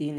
3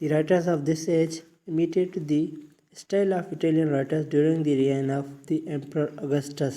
The writers of this age imitated the style of Italian writers during the reign of the Emperor Augustus.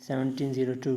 1702।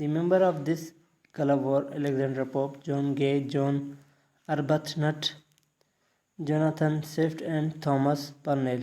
The member of this club were Alexander Pope, John Gay, John Arbuthnot, Jonathan Swift and Thomas Parnell।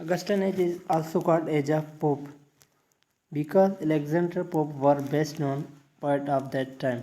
Augustan age is also called age of Pope because Alexander Pope were best known poet of that time।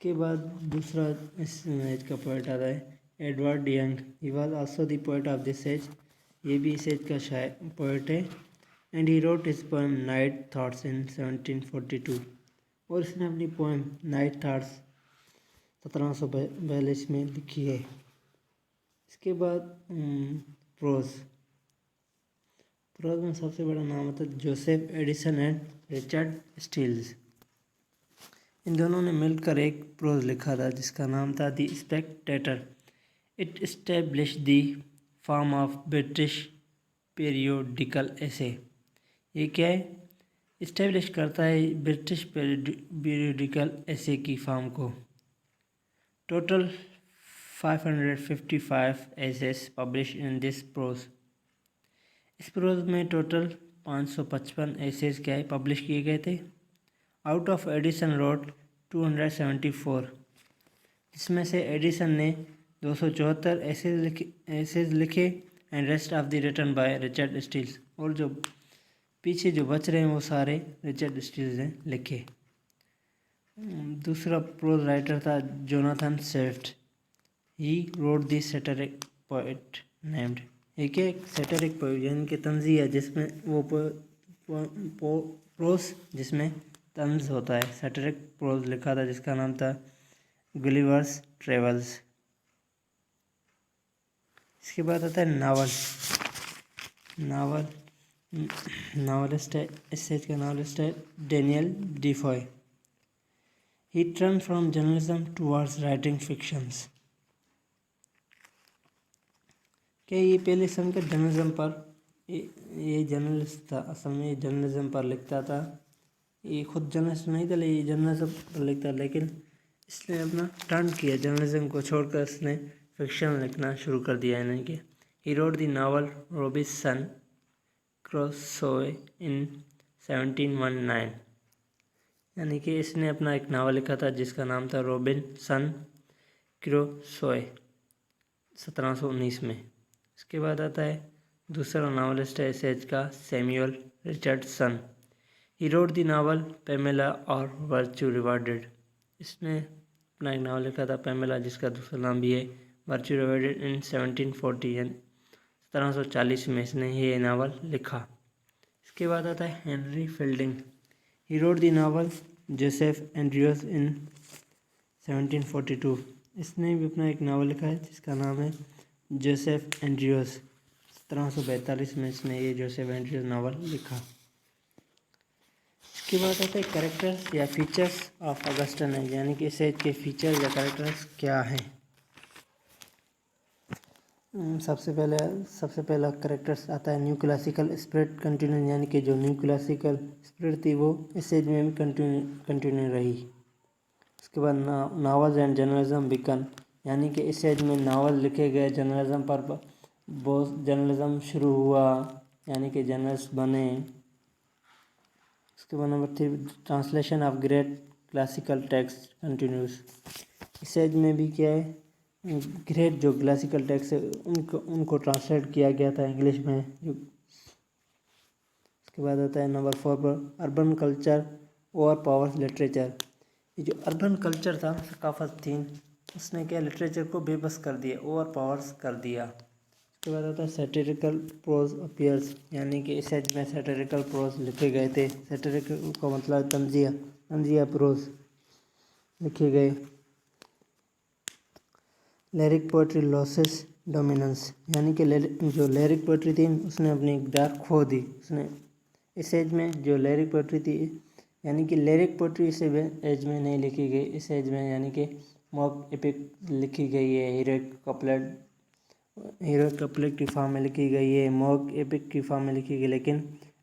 کے بعد دوسرا اس age کا poet آتا ہے Edward Young. He was also the poet of this age. یہ بھی اس age کا پوئٹ ہے. And he wrote his poem Night Thoughts in 1742. اور اس نے اپنی پوئم نائٹ تھاٹس 1742 میں لکھی ہے. اس کے بعد پروز میں سب سے بڑا نام ہوتا ہے Joseph Addison and Richard Steele. ان دونوں نے مل کر ایک پروز لکھا تھا جس کا نام تھا the Spectator. It established the form of British periodical essay. یہ کیا ہے؟ اسٹیبلش کرتا ہے برٹش پیریوڈیکل ایسے کی فارم کو. Total 555 essays published in this prose. اس پروز میں ٹوٹل 555 ایسیز کیا ہے پبلش کیے گئے تھے. Out of Addison wrote 274. جس میں سے ایڈیسن نے 274 ایسیز لکھے. And rest of the written by Richard Steeles. اور جو پیچھے جو بچ رہے ہیں وہ سارے رچرڈ اسٹیلز نے لکھے. دوسرا پروز رائٹر تھا Jonathan Swift. He wrote the satiric poet named. ایک سیٹرک پوئٹ یعنی کہ طنزیہ جس میں وہ پروز جس میں طنز ہوتا ہے. سیٹرک پروز لکھا تھا جس کا نام تھا گلیورس ٹریولز. اس کے بعد آتا ہے ناولسٹ ہے. اس ایج کا ناولسٹ ہے Daniel Defoe. He turn from journalism towards writing fictions. کہ یہ پہلے سن کر جرنلزم پر یہ جرنلسٹ تھا. اصل میں یہ جرنلزم پر لکھتا تھا. یہ خود جرنلسٹ نہیں تھا لیکن یہ جرنلزم پر لکھتا. لیکن اس نے اپنا ٹرن کیا جرنلزم کو چھوڑ کر اس نے فکشن لکھنا شروع کر دیا. یعنی کہ he wrote the novel Robinson Crusoe in 1719. یعنی کہ اس نے اپنا ایک ناول لکھا تھا جس کا نام تھا روبنسن کروسوے 1719 میں. اس کے بعد آتا ہے دوسرا ناولسٹ ہے اس ایج کا Samuel Richardson. He wrote the novel Pamela or Virtue rewarded. اس نے اپنا ایک ناول لکھا تھا پیمیلا جس کا دوسرا نام بھی ہے ورچو ریوارڈڈ ان 1740 یعنی 1740 میں اس نے یہ ناول لکھا. اس کے بعد آتا ہے Henry Fielding. He wrote the novel Joseph Andrews in 1742. اس نے بھی اپنا ایک ناول لکھا ہے جس کا نام ہے جوزف اینڈریوز. 1742 میں اس نے یہ جوزف اینڈریوز ناول لکھا. اس کے بعد آتا ہے کریکٹرز یا فیچرز آف اگسٹن ایج. یعنی کہ اس ایج کے فیچرز یا کریکٹرز کیا ہیں. سب سے پہلا کریکٹرز آتا ہے نیو کلاسیکل اسپرٹ کنٹینیو. یعنی کہ جو نیو کلاسیکل اسپرٹ تھی وہ اس ایج میں بھی کنٹینیو رہی. اس کے بعد ناولز اینڈ جرنلزم بیکن. یعنی کہ اس ایج میں ناول لکھے گئے جرنلزم پر بہت جرنلزم شروع ہوا. یعنی کہ جرنلسٹ بنے. اس کے بعد number 3 translation of great classical text continues. اس ایج میں بھی کیا ہے گریٹ جو کلاسیکل ٹیکسٹ ہے ان کو ٹرانسلیٹ کیا گیا تھا انگلش میں. اس کے بعد آتا ہے نمبر 4 پر urban culture over powers literature. یہ جو اربن کلچر تھا ثقافت تھی اس نے کیا لٹریچر کو بے بس کر دیا اوور پاورز کر دیا. اس کے بعد آتا ہے سیٹیریکل پروز اپیئرز. یعنی کہ اس ایج میں سیٹیریکل پروز لکھے گئے تھے. سیٹیریکل کا مطلب طنزیہ پروز لکھے گئے. Lyric poetry losses dominance. یعنی کہ جو لیرک پوئٹری تھی اس نے اپنی اقدار کھو دی. اس نے اس ایج میں جو لیرک پوئٹری تھی یعنی کہ لیرک پوئٹری اس ایج میں نہیں لکھی گئی. اس ایج میں یعنی کہ موک ایپک لکھی گئی ہے. ہیروئک کپلٹ کی فارم میں لکھی گئی ہے. موک ایپک کی فارم میں لکھی گئی لیکن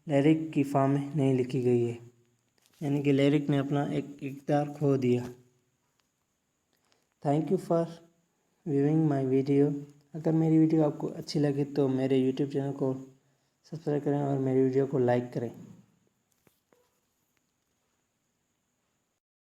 لیرک کی فارم میں نہیں لکھی گئی ہے. یعنی کہ لیرک نے اپنا ایک اقدار کھو دیا. Thank you for viewing my video. اگر میری ویڈیو آپ کو اچھی لگے تو میرے یوٹیوب چینل کو سبسکرائب کریں اور میری ویڈیو کو لائک کریں.